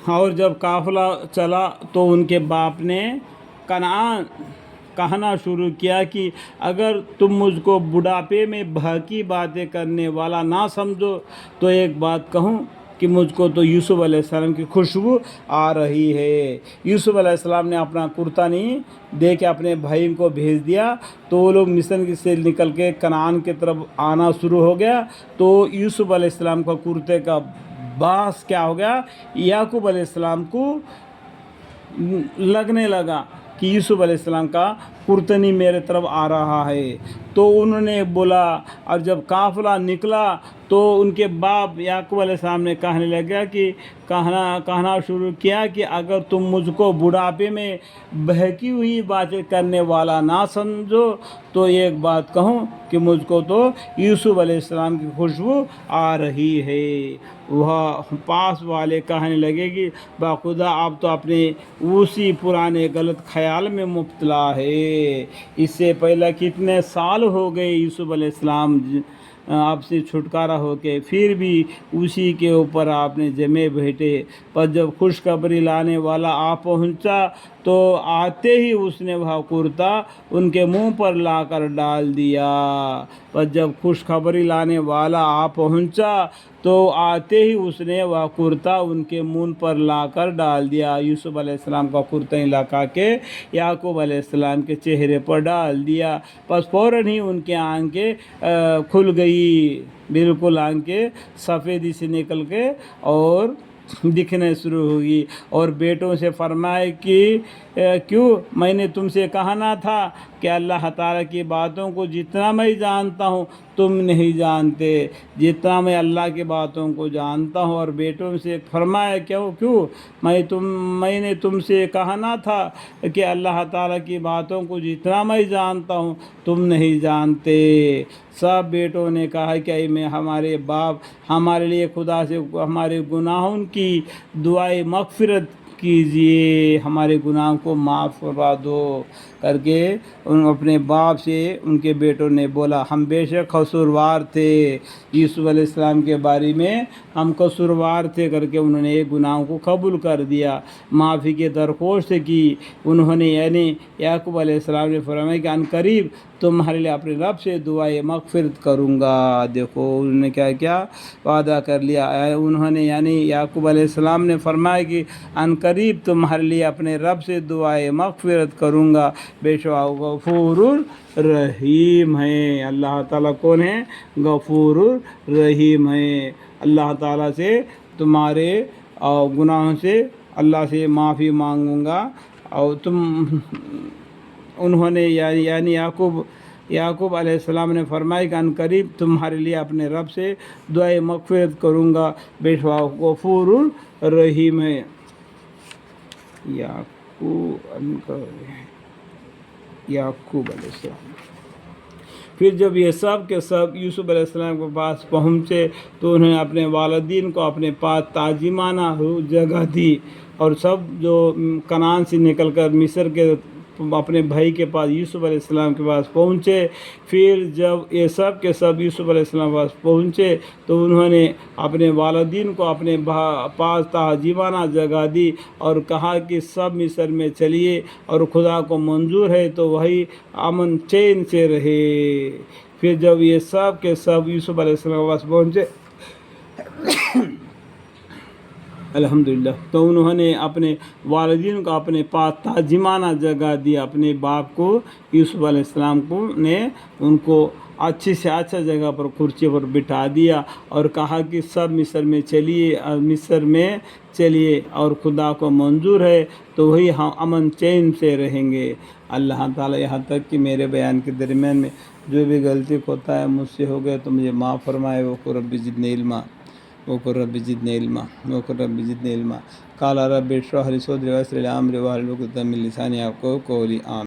اور جب قافلہ چلا تو ان کے باپ نے کنعان کہنا شروع کیا کہ اگر تم مجھ کو بڑھاپے میں بھاکی باتیں کرنے والا نہ سمجھو تو ایک بات کہوں کہ مجھ کو تو یوسف علیہ السلام کی خوشبو آ رہی ہے۔ یوسف علیہ السلام نے اپنا کرتا نہیں دے کے اپنے بھائی کو بھیج دیا، تو وہ لوگ مصر سے نکل کے کنعان کی طرف آنا شروع ہو گیا۔ تو یوسف علیہ السلام کا کرتے کا باعث کیا ہو گیا، یعقوب علیہ السلام کو لگنے لگا کہ یوسف علیہ السلام کا کرتنی میرے طرف آ رہا ہے۔ تو انہوں نے بولا، اور جب قافلہ نکلا تو ان کے باپ یعقوب علیہ السلام نے کہنے لگا کہ کہنا شروع کیا کہ اگر تم مجھ کو بڑھاپے میں بہکی ہوئی باتیں کرنے والا نہ سمجھو تو ایک بات کہوں کہ مجھ کو تو یوسف علیہ السلام کی خوشبو آ رہی ہے۔ وہ پاس والے کہنے لگے کہ باخدا آپ تو اپنے اسی پرانے غلط خیال میں مبتلا ہے۔ اس سے پہلے کتنے سال ہو گئے یوسف علیہ السلام آپ سے چھٹکارا ہو کے، پھر بھی اسی کے اوپر آپ نے جمے بیٹھے۔ پر جب خوشخبری لانے والا آ پہنچا تو آتے ہی اس نے وہ کرتا ان کے منہ پر لا کر ڈال دیا۔ پر جب خوشخبری لانے والا آ پہنچا تو آتے ہی اس نے وہ کرتا ان کے منہ پر لا کر ڈال دیا۔ یوسف علیہ السلام کا کرتا لا کے یعقوب علیہ السلام کے چہرے پر ڈال دیا، بس فوراً ہی ان کے آنکھیں کھل گئی، بالکل آنکھیں سفیدی سے نکل کے اور دکھنے شروع ہوگی۔ اور بیٹوں سے فرمائے کہ کیوں میں نے تم سے کہا نہ تھا کہ اللہ تعالیٰ کی باتوں کو جتنا میں جانتا ہوں تم نہیں جانتے، جتنا میں اللہ کی باتوں کو جانتا ہوں۔ اور بیٹوں سے فرمایا کیوں میں نے تم سے کہا نہ تھا کہ اللہ تعالیٰ کی باتوں کو جتنا میں جانتا ہوں تم نہیں جانتے۔ سب بیٹوں نے کہا کہ میں ہمارے باپ ہمارے لیے خدا سے ہمارے گناہوں کی دعائیں مغفرت کیجئے، ہمارے گناہوں کو معاف کروا دو کر کے اپنے باپ سے ان کے بیٹوں نے بولا۔ ہم بے شک قصوروار تھے، یوسف علیہ السلام کے بارے میں ہم قصوروار تھے کر کے انہوں نے گناہوں کو قبول کر دیا، معافی کی درخواست کی انہوں نے، یعنی یعقوب علیہ السلام نے فرمایا کہ ان قریب تمہارے لیے اپنے رب سے دعائیں مغفرت کروں گا۔ دیکھو انہوں نے کیا وعدہ کر لیا، انہوں نے یعنی یعقوب علیہ السلام نے فرمایا کہ ان قریب تمہارے لیے اپنے رب سے دعائیں مغفرت کروں گا، بے شک غفور رحیم ہے۔ اللہ تعالیٰ کون ہے؟ غفور رحیم ہے۔ اللہ تعالیٰ سے تمہارے گناہوں سے اللہ سے معافی مانگوں گا، اور انہوں نے یعنی یعقوب علیہ السلام نے فرمایا کہ ان قریب تمہارے لیے اپنے رب سے دعائیں مغفرت کروں گا، بے شک غفور رحیم ہے۔ یعقوب علیہ السلام پھر جب یہ سب کے سب یوسف علیہ السلام کے پاس پہنچے تو انہوں نے اپنے والدین کو اپنے پاس تعظیمانہ جگہ دی، اور سب جو کنعان سے نکل کر مصر کے اپنے بھائی کے پاس یوسف علیہ السلام کے پاس پہنچے۔ پھر جب یہ سب کے سب یوسف علیہ السلام کے پاس پہنچے تو انہوں نے اپنے والدین کو اپنے پاس تعظیمانہ جگہ دی اور کہا کہ سب مصر میں چلیے، اور خدا کو منظور ہے تو وہی امن چین سے رہے۔ پھر جب یہ سب کے سب یوسف علیہ السلام کے پاس پہنچے الحمدللہ، تو انہوں نے اپنے والدین کو اپنے پاس تعظیمانہ جگہ دی، اپنے باپ کو یوسف علیہ السلام کو نے ان کو اچھی سے اچھا جگہ پر کرسی پر بٹھا دیا اور کہا کہ سب مصر میں چلیے اور خدا کو منظور ہے تو وہی ہم امن چین سے رہیں گے۔ اللہ تعالیٰ یہاں تک کہ میرے بیان کے درمیان میں جو بھی غلطی ہوتا ہے مجھ سے ہو گیا تو مجھے معاف فرمائے۔ وقل رب زدنی علما، وقل رب زدنی علما، وقل رب زدنی علما۔ قال رب اشرح لي صدري ويسر لي امري واحلل عقدة من لساني يفقهوا قولي آمين۔